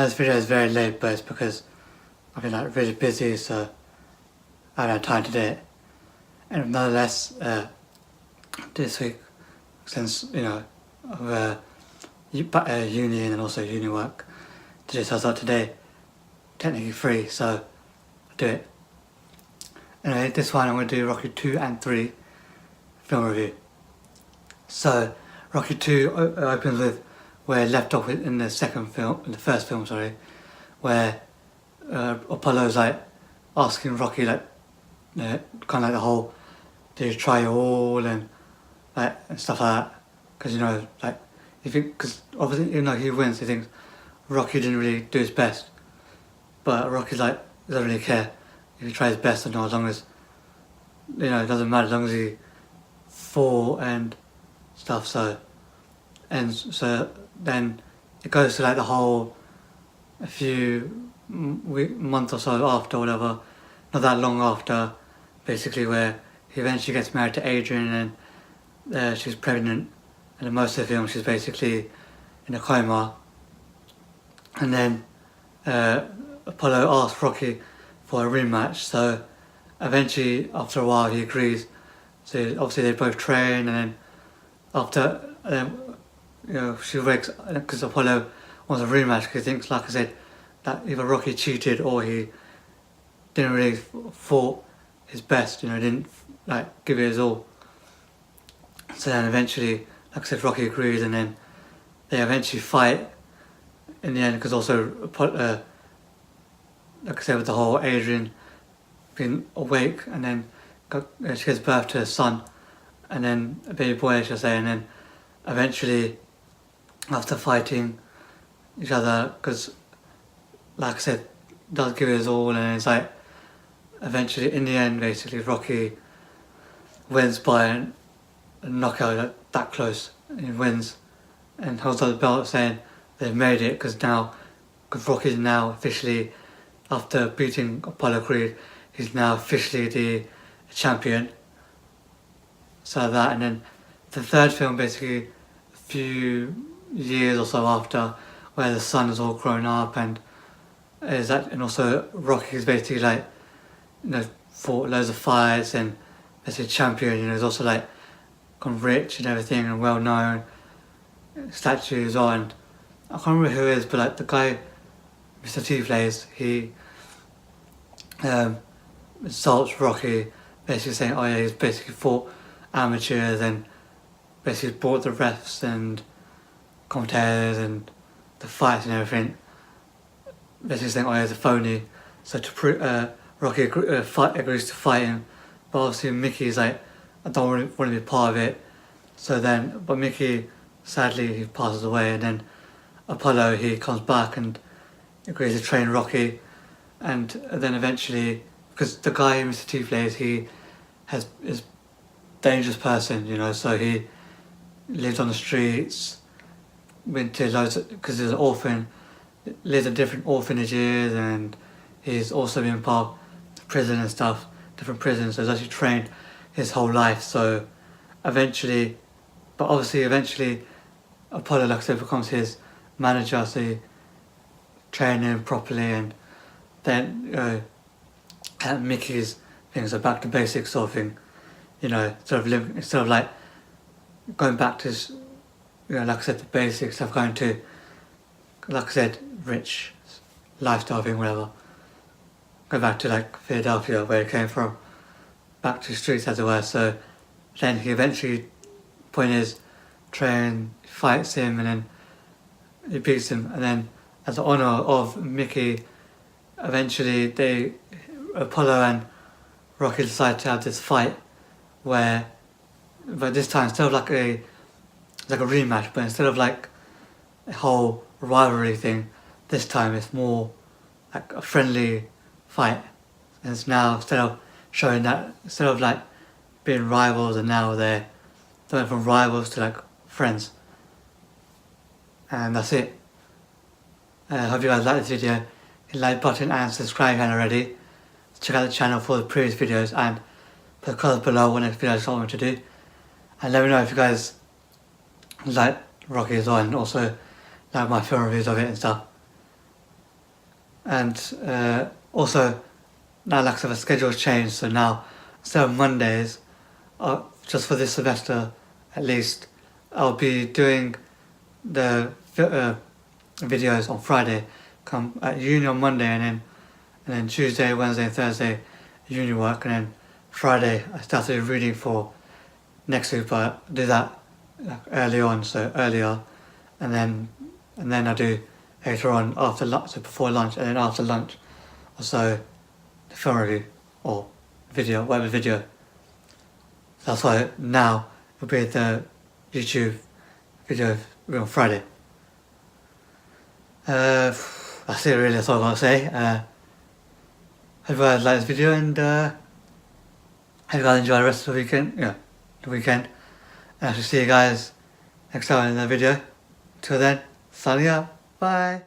this video is very late, but it's because I've been like really busy, so I haven't had time to do it. And nonetheless, this week, since of uni and also uni work, today, so I thought today technically free, so I'll do it. Anyway, this one I'm going to do Rocky 2 and 3 film review. So Rocky 2 opens with where it left off in the first film, where Apollo's like asking Rocky kind of like the whole, did you try it all and stuff like that, because because obviously even though he wins, he thinks Rocky didn't really do his best, but Rocky's like doesn't really care if he tries his best or not, as long as it doesn't matter, as long as he fought and stuff. So then it goes to like the whole a few months or so after, whatever, not that long after, basically, where he eventually gets married to Adrian and she's pregnant, and in most of the film she's basically in a coma. And then Apollo asks Rocky for a rematch, so eventually after a while he agrees. So obviously they both train, and then after she wakes, because Apollo wants a rematch because he thinks, like I said, that either Rocky cheated or he didn't really fought his best, didn't give it his all. So then eventually, like I said, Rocky agrees, and then they eventually fight in the end, because also, like I said, with the whole Adrian being awake, and then she gives birth to a son, and then a baby boy, I should say, and then eventually, after fighting each other, because like I said, does give it his all, and it's like eventually in the end, basically Rocky wins by a knockout, that close, and he wins and holds up the belt, saying they've made it, because Rocky is now officially, after beating Apollo Creed, he's now officially the champion. So that, and then the third film, basically a few years or so after, where the son is all grown up, and also Rocky is basically fought loads of fights and basically champion. He's also gone rich and everything and well known, statues on. And I can't remember who it is, but the guy Mr. T plays, he insults Rocky, basically saying, oh yeah, he's basically fought amateurs and basically brought the refs and commentators and the fights and everything, basically saying, oh yeah, he's a phony. So Rocky agrees to fight him, but obviously Mickey's like, I don't really want to be part of it. But Mickey, sadly, he passes away, and then Apollo, he comes back and agrees to train Rocky, and then eventually, because the guy Mr. T plays, he is a dangerous person, so he lives on the streets, went to loads, because he's an orphan, lives in different orphanages, and he's also been part of prison and stuff, different prisons, so he's actually trained his whole life. So eventually Apollo, like I said, becomes his manager, so he train him properly, and then at Mickey's things are back to basics sort of thing, instead of going back to like I said, the basics of going to, like I said, rich lifestyle thing, whatever. Go back to Philadelphia, where he came from, back to the streets as it were. So then he eventually, point is, fights him, and then he beats him, and then as the honour of Mickey, eventually Apollo and Rocky decide to have this fight but this time instead of a rematch, but instead of a whole rivalry thing, this time it's more like a friendly fight. And it's now, instead of being rivals, and now they went from rivals to friends. And that's it. I hope you guys like this video. Hit the like button and subscribe if you haven't already. Check out the channel for the previous videos, and put the comments below what next videos you want me to do. And let me know if you guys like Rocky as well, and also like my film reviews of it and stuff. And also now like the schedule's changed, so now instead of Mondays, just for this semester at least, I'll be doing the videos on Friday, come at uni on Monday, and then Tuesday, Wednesday, and Thursday uni work, and then Friday I started reading for next week, but I do that early on, so earlier, and then I do later on after lunch, so before lunch, and then after lunch, or so the film review or video, whatever video. That's why now it'll be the YouTube video on Friday. That's it really, that's all I gotta say. Hope you guys like this video, and hope you guys enjoy the rest of the weekend. The weekend. And I shall see you guys next time in the video. Till then, signing out. Bye.